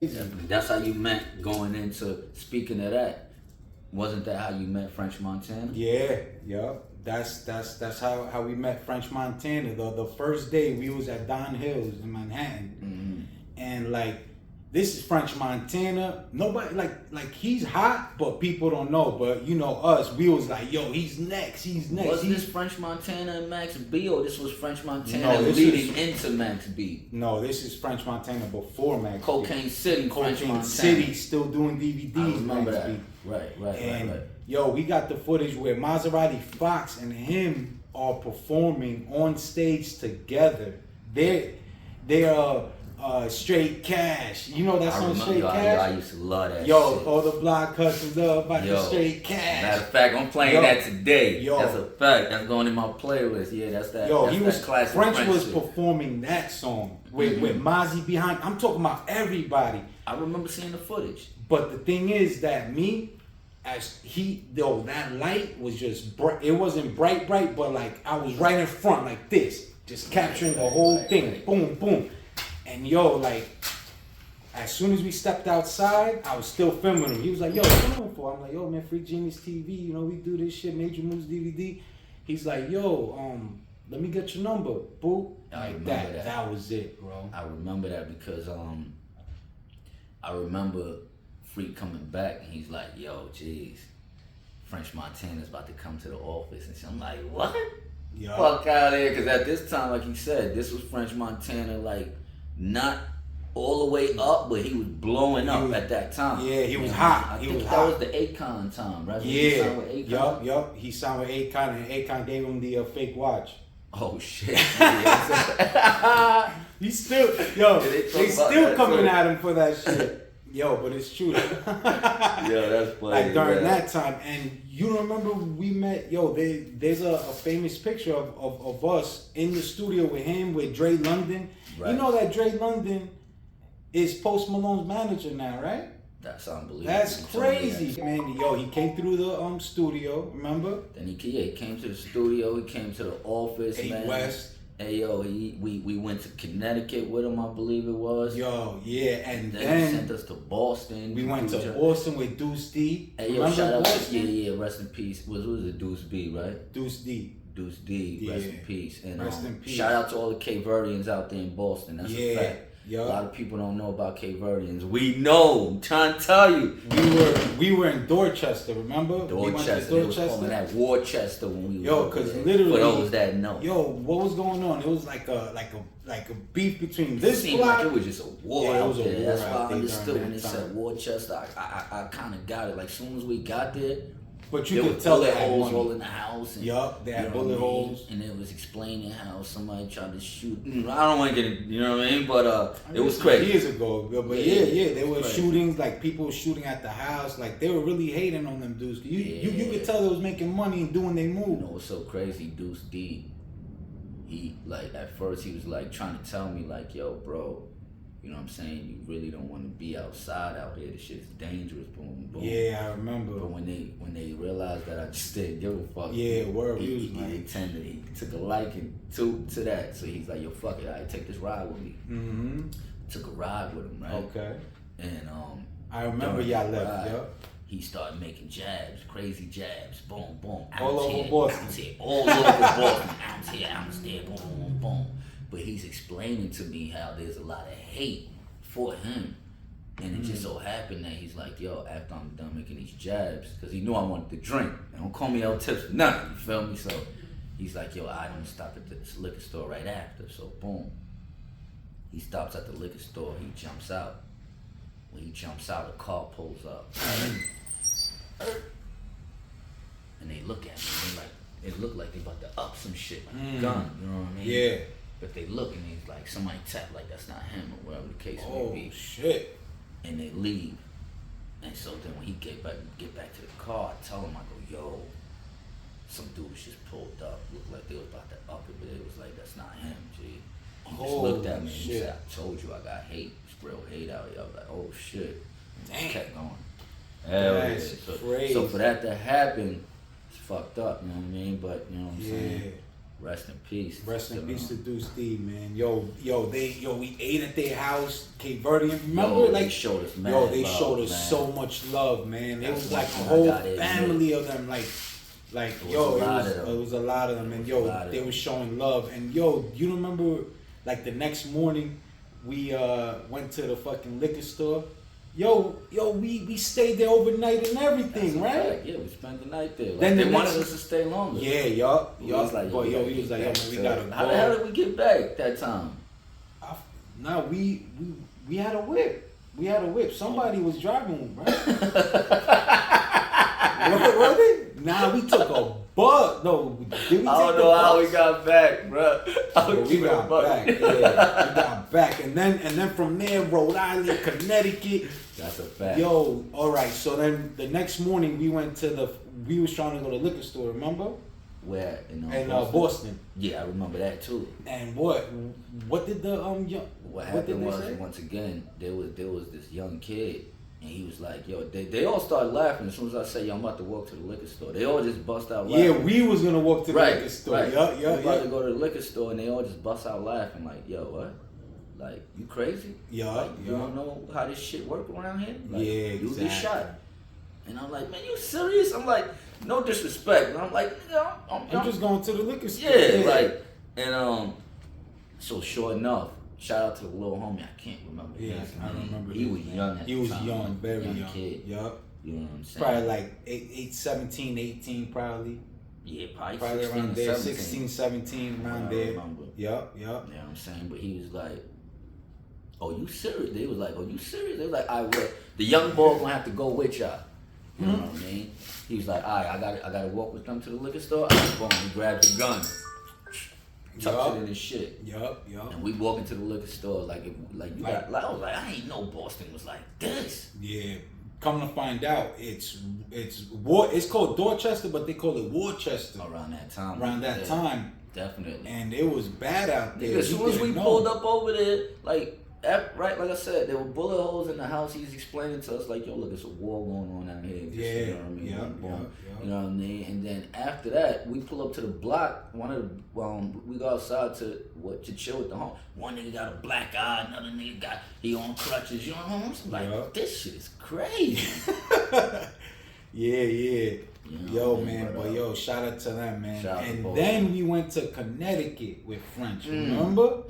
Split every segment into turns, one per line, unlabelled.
That's how you met going into, speaking of that. Wasn't that how you met French Montana?
Yeah. That's how we met French Montana. The first day we was at Don Hills in Manhattan, and like this is French Montana. Nobody like he's hot, but people don't know. But you know us, we was like, yo, he's next.
Wasn't this French Montana and Max B, or this was French Montana
No,
leading into Max B?
No, this is French Montana before Max B.
Cocaine City, French
Cocaine
Montana.
City still doing DVDs.
I remember
Max
that.
B.
Right.
Yo, we got the footage where Maserati Fox and him are performing on stage together. They're Straight Cash. You know that song, Straight Cash?
I used to love that
Yo,
shit.
all the block hustlers up about the Straight Cash.
Matter of fact, I'm playing that today.
Yo.
That's a fact. That's going in my playlist. Yeah, that's that.
Yo,
that's
he
that
was
classic
French was
shit.
performing that song with Mozzie behind. I'm talking about everybody.
I remember seeing the footage.
But the thing is that that light was just bright. It wasn't bright, but like I was right in front like this, just capturing the whole thing.
Right.
Boom, boom. And yo, like, as soon as we stepped outside, I was still filming him. He was like, yo, what you doing for? I'm like, yo, man, Freak Genius TV, you know, we do this shit, Major Moves DVD. He's like, yo, let me get your number, boo.
I
Like
remember that.
That was it, bro.
I remember that because I remember Freak coming back and he's like, yo, jeez, French Montana's about to come to the office. And so I'm like, what?
Yo.
Fuck out of here. Because at this time, like you said, this was French Montana, like, not all the way up, but he was blowing up at that time.
Yeah, he was
You know,
hot.
I
He
think
was
that
hot.
was the Akon time, right? When he
Yeah,
signed with Akon?
yup. He signed with Akon, and Akon gave him the fake watch.
Oh, shit.
He's still, yo,
Yeah, they
they
talk about
still
that
coming
too.
at him for that shit. Yo, but it's true.
Yeah, that's funny.
Like during
yeah.
that time, and you remember we met. Yo, there's a famous picture of us in the studio with him with Dre London.
Right.
You know that Dre London is Post Malone's manager now, right?
That's unbelievable.
That's
You told me
crazy,
that.
man. Yo, he came through the studio. Remember?
Then he came to the studio. He came to the office,
Eight
man.
West.
Hey, yo, we went to Connecticut with him, I believe it was.
Yo, yeah, and
Then he sent us to Boston.
we went to
Dude,
Boston with Deuce D.
Hey, yo,
Remember
shout out to,
Boston?
yeah, rest in peace. Was it Deuce B, right?
Deuce D.
Deuce D, rest
Yeah.
in peace. And
Rest in peace.
shout out to all the Cape Verdeans out there in Boston. That's a
Yeah,
fact.
yo.
A lot of people don't know about Cape Verdeans. We know. I'm trying to tell you.
We were in Dorchester, remember? We went to
Dorchester. They was calling that Worcester when we
Yo,
was
cause
over there.
literally,
For those that know.
Yo, what was going on? It was like a beef between this
It seemed
block.
like it was just a war
Yeah, it
out
was a
there.
war
That's
out
why I
there
understood
during
when
that
they said
time.
Worcester. I kind of got it. Like, soon as we got there,
But you
there
could
was
tell they
bullet
had
holes all
money.
in the house. And,
Yup, they had
you know what
bullet
I mean?
holes.
And it was explaining how somebody tried to shoot. I don't want to get it, you know what I mean? But it was crazy.
Years ago, but
Yeah,
yeah, there were
crazy.
shootings, like people were shooting at the house, like they were really hating on them dudes. You
Yeah.
could tell they was making money and doing their
You
move.
know what's so crazy? Deuce D, he, like, at first he was, like, trying to tell me, like, yo, bro, you know what I'm saying? You really don't want to be outside out here. This shit's dangerous. Boom, boom.
Yeah, I remember.
But when they realized that I just didn't give a fuck,
Yeah, word, he was
he took a liking to that. So he's like, yo, fuck it, I take this ride with me.
Mm-hmm.
Took a ride with him, right?
Okay.
And
I remember
during
y'all
the
left,
ride,
yup.
he started making jabs, crazy jabs, boom, boom.
All over Boston.
Ounce here, all over Boston. Ounce here, ounce there, boom, boom, boom. But he's explaining to me how there's a lot of hate for him. And it just so happened that he's like, yo, after I'm done making these jabs, because he knew I wanted to drink. And don't call me L Tips for nothing, you feel me? So he's like, yo, I don't stop at this liquor store right after. So boom. He stops at the liquor store, he jumps out. When he jumps out, a car pulls up. And they look at me, and they like, it looked like they about to up some shit, like a gun, you know what I mean?
Yeah.
But they look and he's like, somebody tap like that's not him or whatever the case
Oh
may be.
shit.
And they leave. And so then when he get back to the car, I tell him, I go, yo, some dudes just pulled up. Looked like they was about to up it, but it was like, that's not him, G. He just looked at me and he
shit.
said, I told you I got hate. It's real hate out here. I was like, oh shit. And
Damn.
kept going.
That's
So
crazy.
for that to happen, it's fucked up, you know what I mean? But you know what I'm
Yeah.
saying? Rest in peace.
Rest in
Still
peace to
on.
Deuce D, man. We ate at their house, Cape Verdean. Remember,
Yo,
like
they showed us mad
they
love,
showed us
man.
so much love, man. It
That's
was
one
like a
thing I
whole
gotta admit.
family of them, like
It was
yo,
a
it
lot
was
of them.
it was a lot of them, and
It was a
yo,
lot of
they
them.
was showing love, and yo, you remember, like the next morning, we went to the fucking liquor store. Yo, we stayed there overnight and everything,
That's a
right?
fact. Yeah, we spent the night there. Like,
Then
they
the
wanted
next-
us to stay longer.
Yeah,
He was like,
but
we
yo,
gotta
he was
get
like, yo,
back
man, we
to-
gotta go.
How the hell did we get back that time?
Nah, we had a whip. We had a whip. Somebody was driving, right? What was it? Nah, we took a bus. No, did we take
I don't
the
know how
bus?
we got back, bro.
But we got back. Yeah, we got back, and then from there, Rhode Island, Connecticut.
That's a fact.
Yo, all right. So then the next morning, we was trying to go to the liquor store. Remember?
Where in
Boston.
Yeah, I remember that too.
And what did the
What
what did
happened
they
was
say?
once again there was this young kid and he was like, yo, they all started laughing as soon as I said, yo, I'm about to walk to the liquor store. They all just bust out laughing.
Yeah, we was gonna walk to the liquor store.
Right.
Yeah.
We about to go to the liquor store and they all just bust out laughing like, yo, what? Like, you crazy?
Yeah,
Like, you
yeah.
don't know how this shit work around here? Like,
Yeah,
you
exactly.
get shot. And I'm like, man, you serious? I'm like, no disrespect. And I'm like, nigga,
I'm just going to the liquor store.
yeah, like, and so sure enough, shout out to the little homie. I can't remember.
Yeah,
his
I
name.
remember.
He was young. At
He
the
was
time,
young, very young.
kid.
Yup.
You know what I'm saying?
Probably like 17, 18, probably.
Yeah, probably 16
around
or
there.
17.
16, 17, around
I
there.
remember.
Yup.
You know what I'm saying? But he was like, oh, you serious? They was like, oh, you serious? They was like, I will. The young boy gonna have to go with y'all. You know what I mean? He was like, all right, I gotta walk with them to the liquor store. Boom, he grabbed the gun, tucked it in his shit.
Yup.
And we walk into the liquor store like I was like, I ain't know Boston was like this.
Yeah. Come to find out, it's called Dorchester, but they call it Worcester.
Around that time.
Around that time,
Definitely.
and it was bad out there.
Nigga, as soon as we
didn't know.
pulled up over there, like, right, like I said, there were bullet holes in the house. He's explaining to us, like, yo, look, it's a war going on out here.
Yeah,
You know what I mean?
yeah,
Boom, boom.
yeah.
You know what I mean? And then after that, we pull up to the block. We go outside to chill with the home. One nigga got a black eye, another nigga he on crutches. You know what I mean? I'm like,
Yeah.
this shit is crazy.
Yeah.
You know
Yo,
what I mean?
man, but yo, shout out to them, man.
Shout out to
And
both.
then we went to Connecticut with French, remember?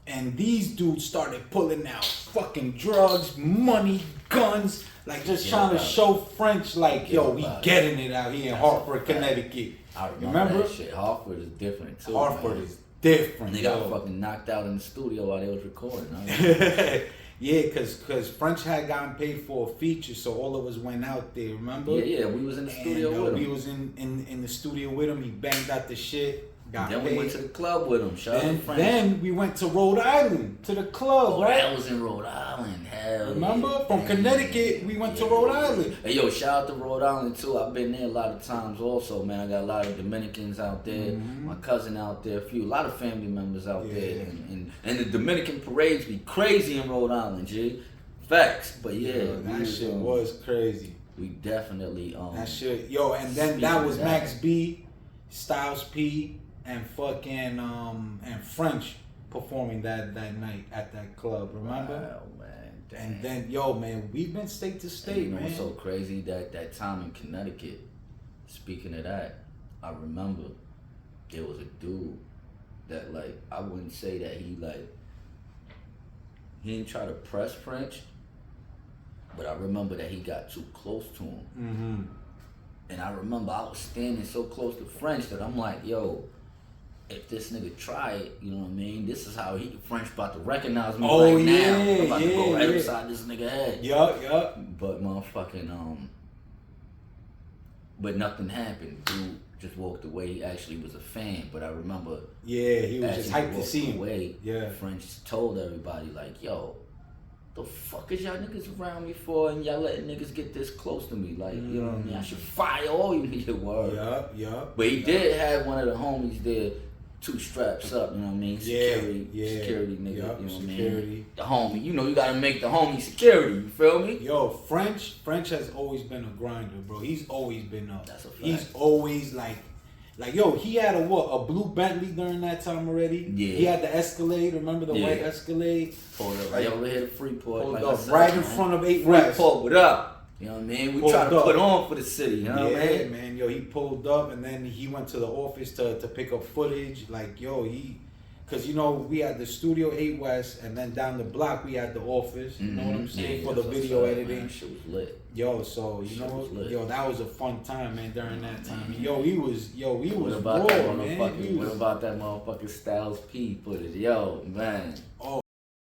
And these dudes started pulling out fucking drugs, money, guns, like just
Yeah,
trying to
about it.
show French, like, yo, we
about it.
getting it out here in
That's
Hartford,
a fact.
Connecticut.
I remember
Remember?
that shit. Hartford is different too.
Hartford
man.
is different.
They
yo.
got fucking knocked out in the studio while they was recording. Huh?
Yeah, cause French had gotten paid for a feature, so all of us went out there. Remember?
Yeah, we was in the studio
and,
with him.
we was in the studio with him. He banged out the shit. Got
Then
paid.
we went to the club with him. Shout out to
And
Frank.
then we went to Rhode Island to the club,
Oh,
right?
that was in Rhode Island. Hell
Remember?
yeah.
From Connecticut, we went to Rhode Island.
Hey, yo, shout out to Rhode Island, too. I've been there a lot of times also, man. I got a lot of Dominicans out there. My cousin out there. A lot of family members out
Yeah.
there. And the Dominican parades be crazy in Rhode Island, G. Facts. But yeah.
Yo, that shit was crazy.
We definitely,
That shit, yo, and then
Speaking
that
of
was
that.
Max B, Styles P, and fucking and French performing that night at that club. Remember?
Wow, man. Damn.
And then, yo, man, we've been state to
And
state,
you know
man.
what's so crazy? That time in Connecticut, speaking of that, I remember there was a dude that, like, I wouldn't say that he didn't try to press French, but I remember that he got too close to him.
Mm-hmm.
And I remember I was standing so close to French that I'm like, yo, if this nigga try it, you know what I mean? This is how French about to recognize me
Oh,
right now.
yeah,
I'm about to go right
yeah.
upside this nigga head.
Yup.
But motherfucking but nothing happened. Dude just walked away. He actually was a fan, but I remember
Yeah, he was
as
just
he
hyped to
walked
see him.
away,
Yeah.
French told everybody like, yo, the fuck is y'all niggas around me for, and y'all letting niggas get this close to me? Like, you know what I mean? I should fire all you niggas. Word.
Yup.
But he did have one of the homies there, 2 straps up, you know what I mean? Security nigga,
Yup,
you know what I mean?
security.
The homie, you know you gotta make the homie security, you feel me?
Yo, French has always been a grinder, bro. He's always been up.
That's a fact.
He's always like, Like, yo, he had a blue Bentley during that time already.
Yeah.
He had the Escalade. Remember the white
Yeah.
Escalade?
Pulled up right over here to Freeport.
Pulled
like I
up
said,
right in
man.
front of 8 West.
Freeport, what up? You know what I mean? We
Pulled
try to
up.
put on for the city, you know what I
Yeah,
mean?
man. Yo, he pulled up and then he went to the office to pick up footage. Like, yo, because, you know, we had the studio 8 West and then down the block we had the office. You know what I'm saying? For the
that's
video
what's up,
editing.
man. Shit was lit.
Yo, so, you
Shit
know,
was lit.
yo, that was a fun time, man, during that time.
Man.
Yo, he was
What
raw,
about that
man.
motherfucking, what about that motherfucking Styles P footage? Yo, man.
Oh,